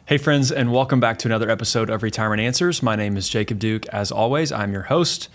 Hey friends, and welcome back to another episode of Retirement Answers. My name is Jacob Duke. As always, I'm your host.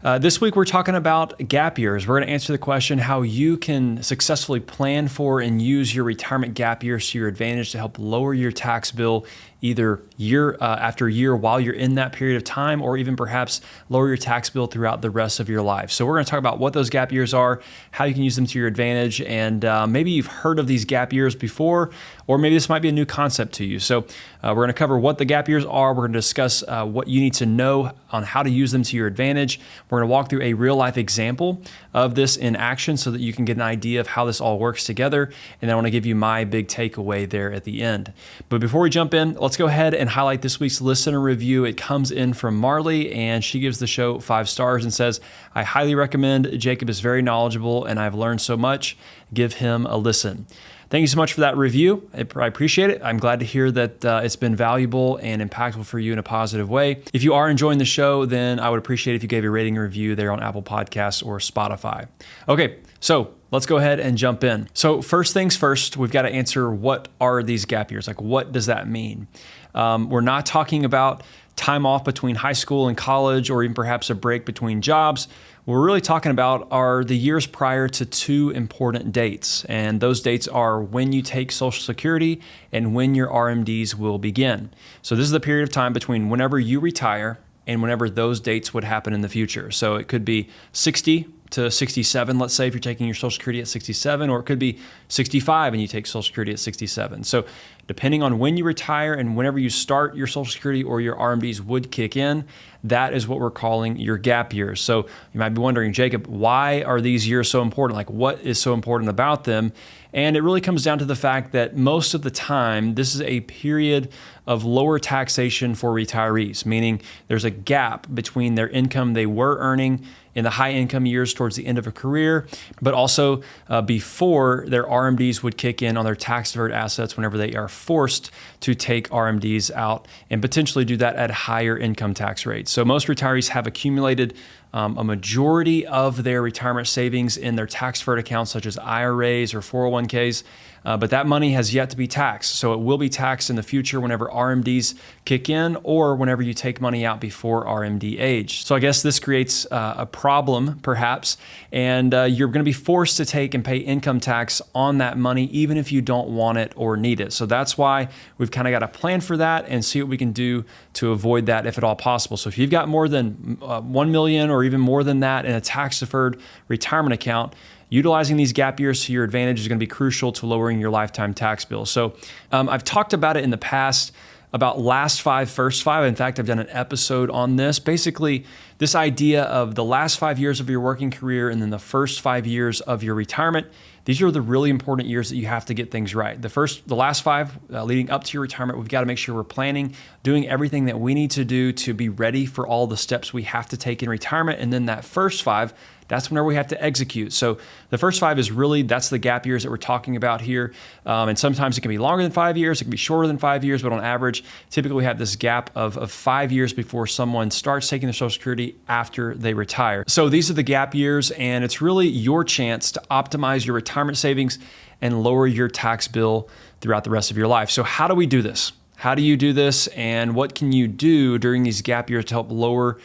This week we're talking about gap years. We're going to answer the question how you can successfully plan for and use your retirement gap years to your advantage to help lower your tax bill either year after year while you're in that period of time, or even perhaps lower your tax bill throughout the rest of your life. So we're going to talk about what those gap years are, how you can use them to your advantage, and maybe you've heard of these gap years before, or maybe this might be a new concept to you. So we're going to cover what the gap years are. We're going to discuss what you need to know on how to use them to your advantage. We're going to walk through a real life example of this in action so that you can get an idea of how this all works together. And then I want to give you my big takeaway there at the end. But before we jump in, let's go ahead and highlight this week's listener review. It comes in from Marley, and she gives the show 5 stars and says, "I highly recommend. Jacob is very knowledgeable and I've learned so much. Give him a listen." Thank you so much for that review. I appreciate it. I'm glad to hear that it's been valuable and impactful for you in a positive way. If you are enjoying the show, then I would appreciate if you gave a rating and review there on Apple Podcasts or Spotify. Okay, so let's go ahead and jump in. So first things first, we've got to answer, what are these gap years? Like, what does that mean? We're not talking about time off between high school and college, or even perhaps a break between jobs. What we're really talking about are the years prior to 2 important dates. And those dates are when you take Social Security and when your RMDs will begin. So this is the period of time between whenever you retire and whenever those dates would happen in the future. So it could be 60 to 67, let's say, if you're taking your Social Security at 67, or it could be 65 and you take Social Security at 67. So depending on when you retire and whenever you start your Social Security or your RMDs would kick in, that is what we're calling your gap years. So you might be wondering, Jacob, why are these years so important? Like, what is so important about them? And it really comes down to the fact that most of the time, this is a period of lower taxation for retirees, meaning there's a gap between their income they were earning in the high income years towards the end of a career, but also before their RMDs would kick in on their tax deferred assets whenever they are forced to take RMDs out and potentially do that at higher income tax rates. So most retirees have accumulated a majority of their retirement savings in their tax deferred accounts, such as IRAs or 401ks, but that money has yet to be taxed. So it will be taxed in the future whenever RMDs kick in, or whenever you take money out before RMD age. So I guess this creates a problem, perhaps, and you're going to be forced to take and pay income tax on that money, even if you don't want it or need it. So that's why we've kind of got to plan for that and see what we can do to avoid that if at all possible. So if you've got more than 1 million or even more than that in a tax-deferred retirement account, utilizing these gap years to your advantage is going to be crucial to lowering your lifetime tax bill. So I've talked about it in the past about last 5, first 5. In fact, I've done an episode on this. Basically, this idea of the last 5 years of your working career and then the first 5 years of your retirement. These are the really important years that you have to get things right. The last 5 leading up to your retirement, we've got to make sure we're planning, doing everything that we need to do to be ready for all the steps we have to take in retirement. And then that first 5, that's whenever we have to execute. So the first 5 is really, that's the gap years that we're talking about here. And sometimes it can be longer than 5 years, it can be shorter than 5 years, but on average, typically we have this gap of 5 years before someone starts taking their Social Security after they retire. So these are the gap years, and it's really your chance to optimize your retirement savings and lower your tax bill throughout the rest of your life. So how do we do this? How do you do this? And what can you do during these gap years to help lower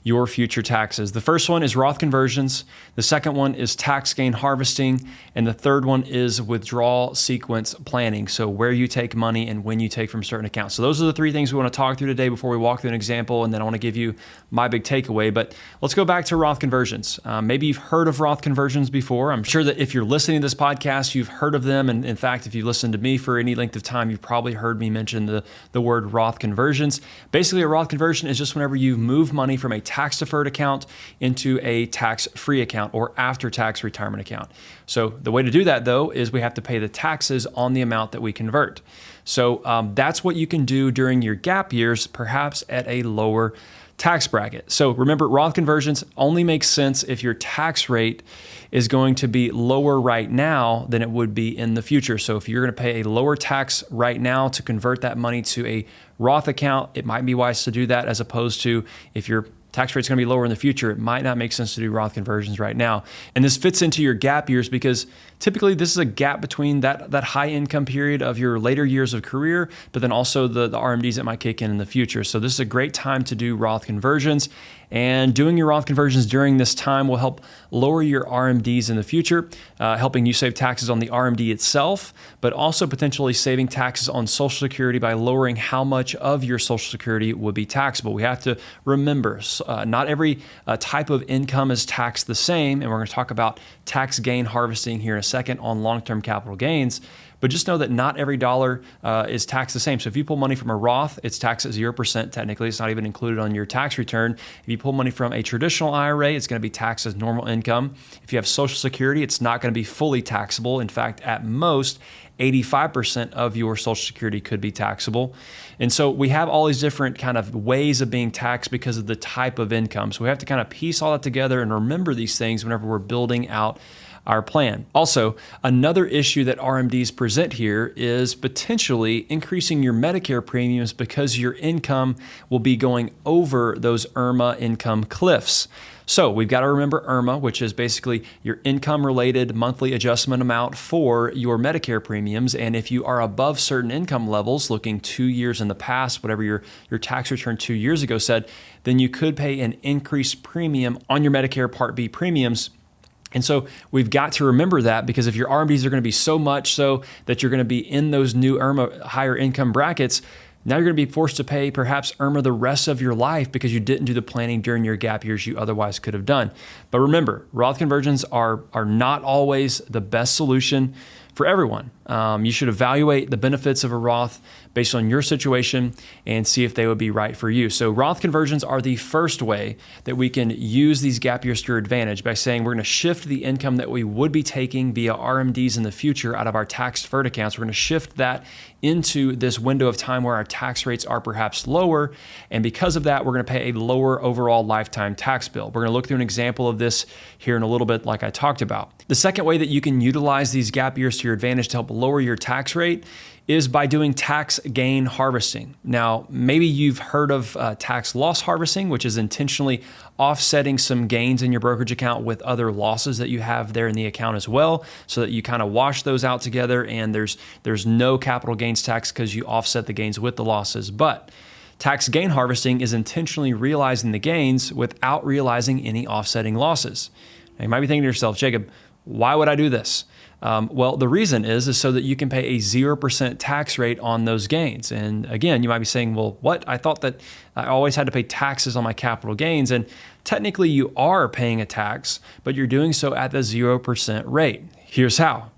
your future taxes? The first one is Roth conversions. The second one is tax gain harvesting. And the third one is withdrawal sequence planning. So where you take money and when you take from certain accounts. So those are the 3 things we want to talk through today before we walk through an example. And then I want to give you my big takeaway. But let's go back to Roth conversions. Maybe you've heard of Roth conversions before. I'm sure that if you're listening to this podcast, you've heard of them. And in fact, if you've listened to me for any length of time, you've probably heard me mention the word Roth conversions. Basically, a Roth conversion is just whenever you move money from a tax-deferred account into a tax-free account or after-tax retirement account. So the way to do that, though, is we have to pay the taxes on the amount that we convert. So that's what you can do during your gap years, perhaps at a lower tax bracket. So remember, Roth conversions only make sense if your tax rate is going to be lower right now than it would be in the future. So if you're going to pay a lower tax right now to convert that money to a Roth account, it might be wise to do that, as opposed to if your tax rate's going to be lower in the future, it might not make sense to do Roth conversions right now. And this fits into your gap years because typically this is a gap between that high income period of your later years of career, but then also the RMDs that might kick in the future. So this is a great time to do Roth conversions. And doing your Roth conversions during this time will help lower your RMDs in the future, helping you save taxes on the RMD itself, but also potentially saving taxes on Social Security by lowering how much of your Social Security would be taxable. We have to remember, not every type of income is taxed the same, and we're going to talk about tax gain harvesting here in a second on long-term capital gains. But just know that not every dollar is taxed the same. So if you pull money from a Roth, it's taxed at 0% technically. It's not even included on your tax return. If you pull money from a traditional IRA, it's going to be taxed as normal income. If you have Social Security, it's not going to be fully taxable. In fact, at most, 85% of your Social Security could be taxable. And so we have all these different kind of ways of being taxed because of the type of income. So we have to kind of piece all that together and remember these things whenever we're building out our plan. Also, another issue that RMDs present here is potentially increasing your Medicare premiums because your income will be going over those IRMAA income cliffs. So we've got to remember IRMAA, which is basically your income-related monthly adjustment amount for your Medicare premiums. And if you are above certain income levels, looking 2 years in the past, whatever your tax return 2 years ago said, then you could pay an increased premium on your Medicare Part B premiums. And so we've got to remember that, because if your RMDs are going to be so much so that you're going to be in those new IRMAA higher income brackets, now you're going to be forced to pay perhaps IRMAA the rest of your life because you didn't do the planning during your gap years you otherwise could have done. But remember, Roth conversions are not always the best solution for everyone. You should evaluate the benefits of a Roth based on your situation and see if they would be right for you. So Roth conversions are the first way that we can use these gap years to our advantage by saying we're going to shift the income that we would be taking via RMDs in the future out of our tax deferred accounts. We're going to shift that into this window of time where our tax rates are perhaps lower. And because of that, we're going to pay a lower overall lifetime tax bill. We're going to look through an example of this here in a little bit, like I talked about. The second way that you can utilize these gap years to your advantage to help lower your tax rate is by doing tax gain harvesting. Now, maybe you've heard of tax loss harvesting, which is intentionally offsetting some gains in your brokerage account with other losses that you have there in the account as well, so that you kind of wash those out together and there's no capital gains tax because you offset the gains with the losses. But tax gain harvesting is intentionally realizing the gains without realizing any offsetting losses. Now, you might be thinking to yourself, Jacob, why would I do this? Well, the reason is so that you can pay a 0% tax rate on those gains. And again, you might be saying, well, what? I thought that I always had to pay taxes on my capital gains. And technically you are paying a tax, but you're doing so at the 0% rate. Here's how.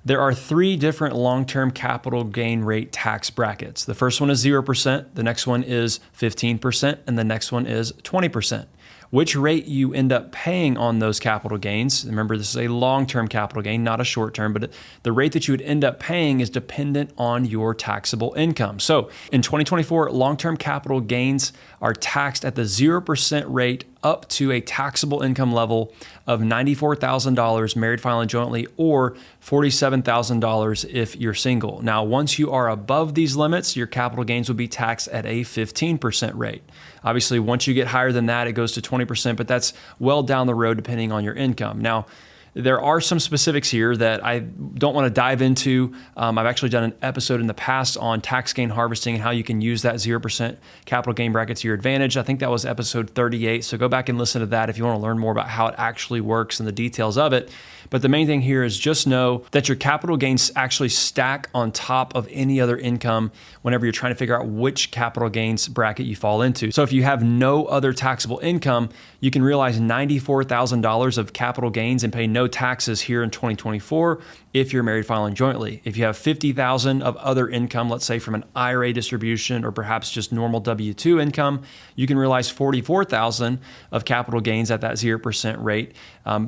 There are 3 different long-term capital gain rate tax brackets. The first one is 0%, the next one is 15%, and the next one is 20%. Which rate you end up paying on those capital gains, remember this is a long-term capital gain, not a short-term, but the rate that you would end up paying is dependent on your taxable income. So in 2024, long-term capital gains are taxed at the 0% rate up to a taxable income level of $94,000 married, filing jointly, or $47,000 if you're single. Now, once you are above these limits, your capital gains will be taxed at a 15% rate. Obviously, once you get higher than that, it goes to 20%, but that's well down the road depending on your income. Now, there are some specifics here that I don't want to dive into. I've actually done an episode in the past on tax gain harvesting and how you can use that 0% capital gain bracket to your advantage. I think that was episode 38. So go back and listen to that if you want to learn more about how it actually works and the details of it. But the main thing here is just know that your capital gains actually stack on top of any other income whenever you're trying to figure out which capital gains bracket you fall into. So if you have no other taxable income, you can realize $94,000 of capital gains and pay no taxes here in 2024 if you're married filing jointly. If you have $50,000 of other income, let's say from an IRA distribution or perhaps just normal W-2 income, you can realize $44,000 of capital gains at that 0% rate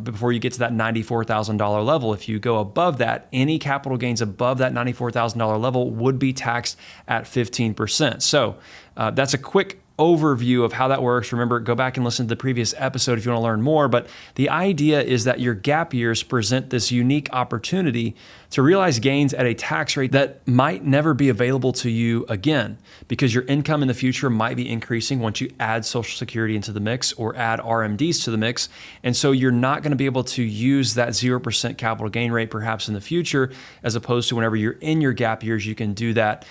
before you get to that $94,000 level. If you go above that, any capital gains above that $94,000 level would be taxed at 15%. So that's a quick overview of how that works. Remember, go back and listen to the previous episode if you want to learn more. But the idea is that your gap years present this unique opportunity to realize gains at a tax rate that might never be available to you again, because your income in the future might be increasing once you add Social Security into the mix or add RMDs to the mix. And so you're not going to be able to use that 0% capital gain rate perhaps in the future, as opposed to whenever you're in your gap years, you can do that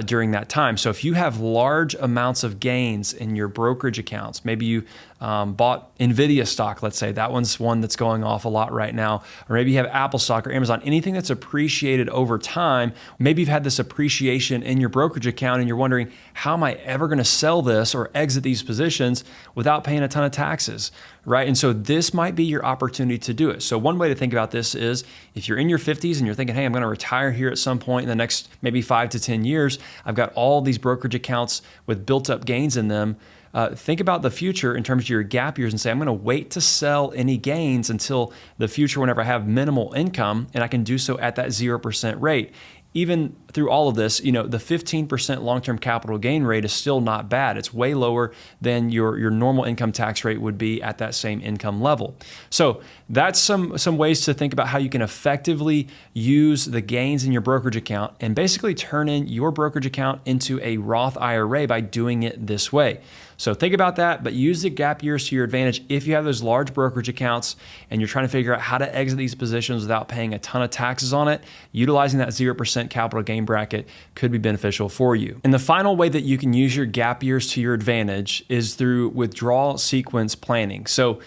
during that time. So if you have large amounts of gains in your brokerage accounts, maybe you bought NVIDIA stock, let's say, that one's one that's going off a lot right now, or maybe you have Apple stock or Amazon, anything that's appreciated over time. Maybe you've had this appreciation in your brokerage account and you're wondering, how am I ever going to sell this or exit these positions without paying a ton of taxes, right? And so this might be your opportunity to do it. So one way to think about this is if you're in your 50s and you're thinking, hey, I'm going to retire here at some point in the next maybe 5 to 10 years, I've got all these brokerage accounts with built up gains in them. Think about the future in terms of your gap years and say, I'm going to wait to sell any gains until the future whenever I have minimal income, and I can do so at that 0% rate. Even through all of this, the 15% long-term capital gain rate is still not bad. It's way lower than your normal income tax rate would be at that same income level. So that's some ways to think about how you can effectively use the gains in your brokerage account and basically turn in your brokerage account into a Roth IRA by doing it this way. So think about that, but use the gap years to your advantage if you have those large brokerage accounts and you're trying to figure out how to exit these positions without paying a ton of taxes on it. Utilizing that 0% capital gain bracket could be beneficial for you. And the final way that you can use your gap years to your advantage is through withdrawal sequence planning. So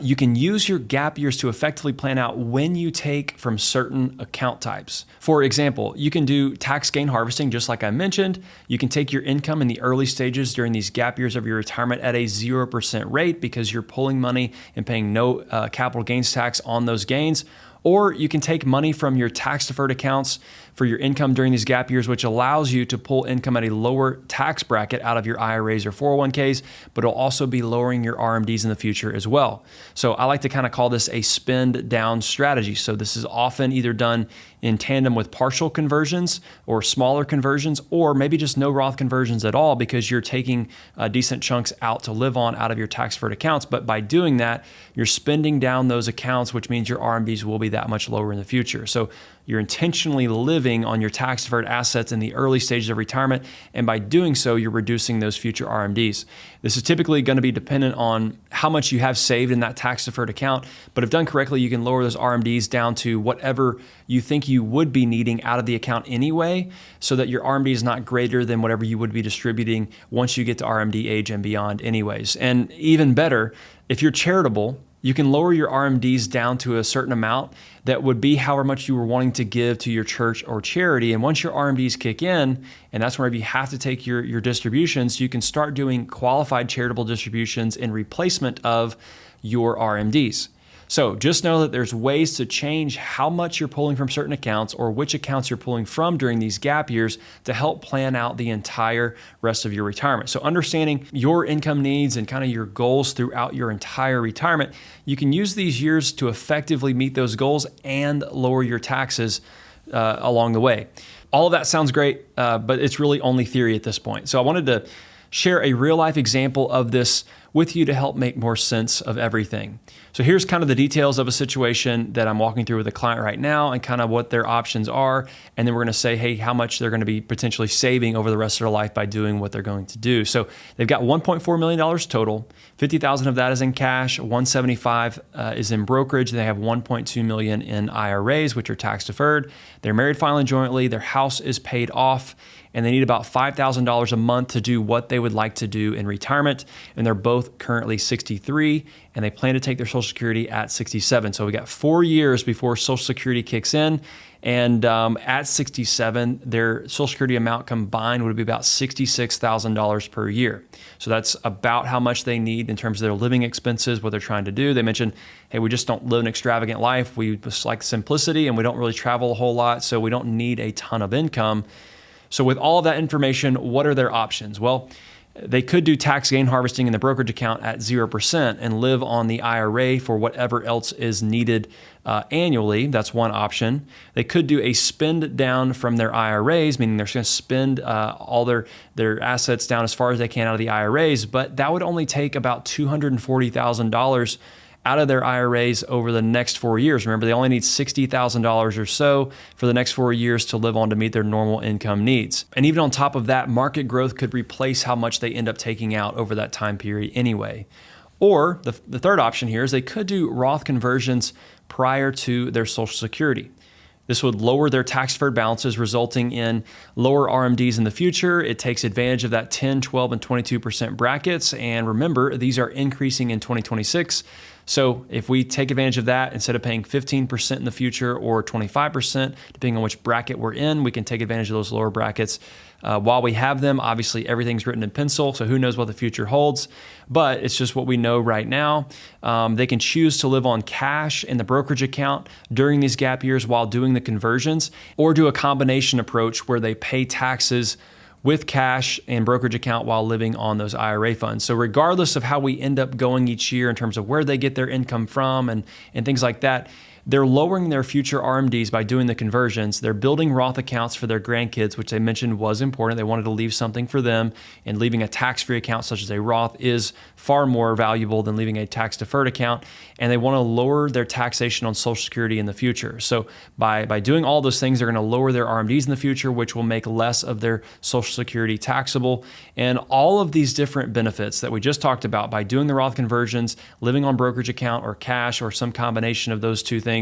you can use your gap years to effectively plan out when you take from certain account types. For example, you can do tax gain harvesting, just like I mentioned. You can take your income in the early stages during these gap years of your retirement at a 0% rate because you're pulling money and paying no capital gains tax on those gains. Or you can take money from your tax-deferred accounts for your income during these gap years, which allows you to pull income at a lower tax bracket out of your IRAs or 401ks, but it'll also be lowering your RMDs in the future as well. So I like to kind of call this a spend down strategy. So this is often either done in tandem with partial conversions or smaller conversions, or maybe just no Roth conversions at all because you're taking decent chunks out to live on out of your tax-deferred accounts. But by doing that, you're spending down those accounts, which means your RMDs will be that much lower in the future. So you're intentionally living on your tax-deferred assets in the early stages of retirement, and by doing so, you're reducing those future RMDs. This is typically going to be dependent on how much you have saved in that tax-deferred account, but if done correctly, you can lower those RMDs down to whatever you think you would be needing out of the account anyway, so that your RMD is not greater than whatever you would be distributing once you get to RMD age and beyond anyways. And even better, if you're charitable, you can lower your RMDs down to a certain amount that would be however much you were wanting to give to your church or charity. And once your RMDs kick in, and that's whenever you have to take your distributions, you can start doing qualified charitable distributions in replacement of your RMDs. So just know that there's ways to change how much you're pulling from certain accounts or which accounts you're pulling from during these gap years to help plan out the entire rest of your retirement. So understanding your income needs and kind of your goals throughout your entire retirement, you can use these years to effectively meet those goals and lower your taxes along the way. All of that sounds great, but it's really only theory at this point. So I wanted to share a real life example of this with you to help make more sense of everything. So here's kind of the details of a situation that I'm walking through with a client right now and kind of what their options are. And then we're going to say, hey, how much they're going to be potentially saving over the rest of their life by doing what they're going to do. So they've got $1.4 million total. $50,000 of that is in cash. $175,000 is in brokerage. They have $1.2 million in IRAs, which are tax deferred. They're married filing jointly. Their house is paid off. And they need about $5,000 a month to do what they would like to do in retirement. And they're both currently 63, and they plan to take their Social Security at 67. So we got 4 years before Social Security kicks in. And at 67, their Social Security amount combined would be about $66,000 per year. So that's about how much they need in terms of their living expenses, what they're trying to do. They mentioned, hey, we just don't live an extravagant life. We just like simplicity, and we don't really travel a whole lot, so we don't need a ton of income. So with all of that information, what are their options? Well, They could do tax gain harvesting in the brokerage account at 0% and live on the IRA for whatever else is needed annually. That's one option. They could do a spend down from their IRAs, meaning they're just going to spend all their assets down as far as they can out of the IRAs, but that would only take about $240,000 out of their IRAs over the next 4 years. Remember, they only need $60,000 or so for the next 4 years to live on to meet their normal income needs. And even on top of that, market growth could replace how much they end up taking out over that time period anyway. Or the third option here is they could do Roth conversions prior to their Social Security. This would lower their tax-deferred balances, resulting in lower RMDs in the future. It takes advantage of that 10, 12, and 22% brackets. And remember, these are increasing in 2026. So if we take advantage of that, instead of paying 15% in the future or 25%, depending on which bracket we're in, we can take advantage of those lower brackets while we have them. Obviously, everything's written in pencil, so who knows what the future holds, but it's just what we know right now. They can choose to live on cash in the brokerage account during these gap years while doing the conversions, or do a combination approach where they pay taxes with cash and brokerage account while living on those IRA funds. So regardless of how we end up going each year in terms of where they get their income from and things like that, they're lowering their future RMDs by doing the conversions. They're building Roth accounts for their grandkids, which they mentioned was important. They wanted to leave something for them, and leaving a tax-free account such as a Roth is far more valuable than leaving a tax-deferred account. And they want to lower their taxation on Social Security in the future. So by doing all those things, they're going to lower their RMDs in the future, which will make less of their Social Security taxable. And all of these different benefits that we just talked about, by doing the Roth conversions, living on brokerage account or cash or some combination of those two things,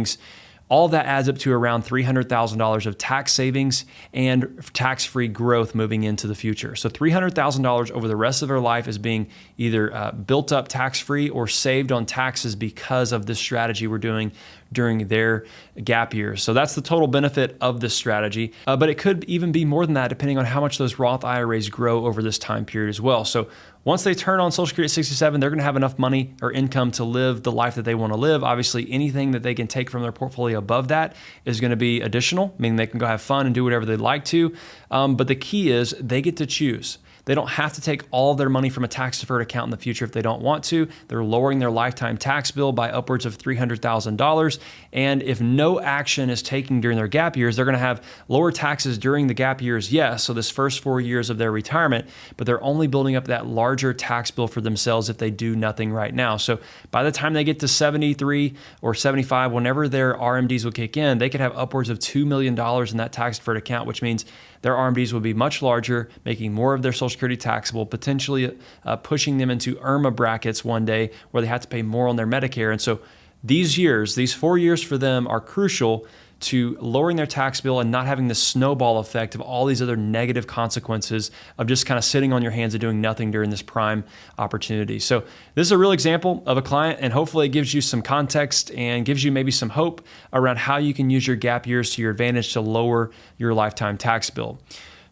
all of that adds up to around $300,000 of tax savings and tax-free growth moving into the future. So $300,000 over the rest of their life is being either built up tax-free or saved on taxes because of this strategy we're doing during their gap years. So that's the total benefit of this strategy. But it could even be more than that, depending on how much those Roth IRAs grow over this time period as well. So once they turn on Social Security at 67, they're going to have enough money or income to live the life that they want to live. Obviously, anything that they can take from their portfolio above that is going to be additional, meaning they can go have fun and do whatever they'd like to. But the key is they get to choose. They don't have to take all of their money from a tax-deferred account in the future if they don't want to. They're lowering their lifetime tax bill by upwards of $300,000. And if no action is taken during their gap years, they're going to have lower taxes during the gap years, yes, so this first 4 years of their retirement, but they're only building up that larger tax bill for themselves if they do nothing right now. So by the time they get to 73 or 75, whenever their RMDs will kick in, they could have upwards of $2 million in that tax-deferred account, which means their RMDs will be much larger, making more of their Social Security taxable, potentially pushing them into IRMAA brackets one day where they have to pay more on their Medicare. And so these 4 years for them are crucial to lowering their tax bill and not having the snowball effect of all these other negative consequences of just kind of sitting on your hands and doing nothing during this prime opportunity. So this is a real example of a client, and hopefully it gives you some context and gives you maybe some hope around how you can use your gap years to your advantage to lower your lifetime tax bill.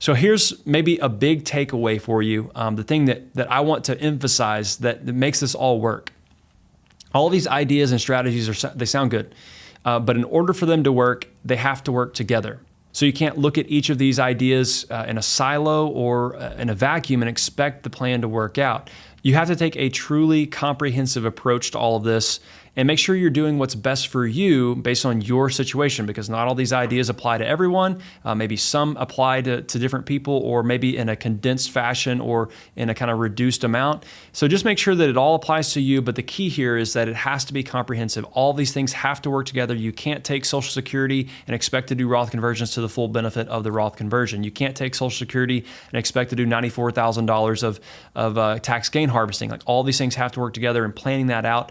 So here's maybe a big takeaway for you, the thing that I want to emphasize that makes this all work. All of these ideas and strategies, they sound good. But in order for them to work, they have to work together. So you can't look at each of these ideas in a silo or in a vacuum and expect the plan to work out. You have to take a truly comprehensive approach to all of this and make sure you're doing what's best for you based on your situation, because not all these ideas apply to everyone. Maybe some apply to different people, or maybe in a condensed fashion or in a kind of reduced amount. So just make sure that it all applies to you. But the key here is that it has to be comprehensive. All these things have to work together. You can't take Social Security and expect to do Roth conversions to the full benefit of the Roth conversion. You can't take Social Security and expect to do $94,000 of tax gain harvesting. Like, all these things have to work together, and planning that out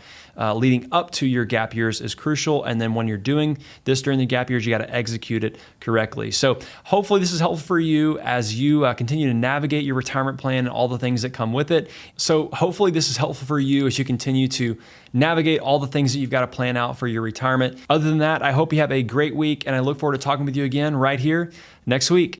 leading up to your gap years is crucial. And then when you're doing this during the gap years, you got to execute it correctly. So hopefully this is helpful for you as you continue to navigate your retirement plan and all the things that come with it. So hopefully this is helpful for you as you continue to navigate all the things that you've got to plan out for your retirement. Other than that, I hope you have a great week, and I look forward to talking with you again right here next week.